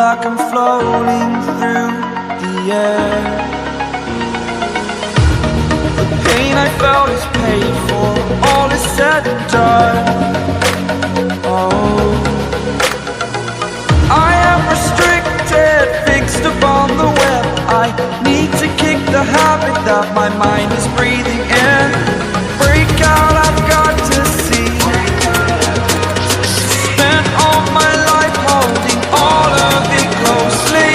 like I'm floating through the air. The pain I felt is paid for, all is said and done. Oh, I am restricted, fixed upon the web. I need to kick the habit that my mind is breathing in. Break out, I've got to see. Spent all my life holding all of it closely.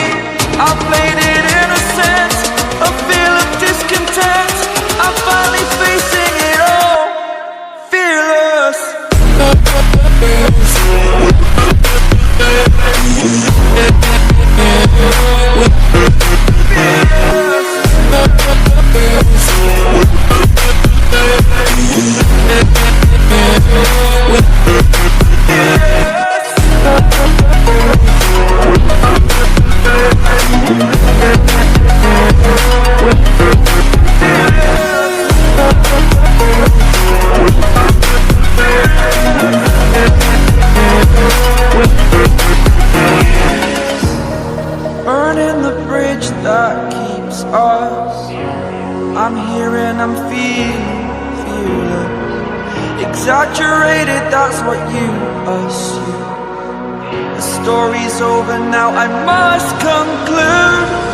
I played it innocent, a feel of discontent. I'm finally facing it all, fearless. Burning the bridge that keeps us. I'm here and I'm feeling fearless. Exaggerated, that's what you assume. The story's over now, I must conclude.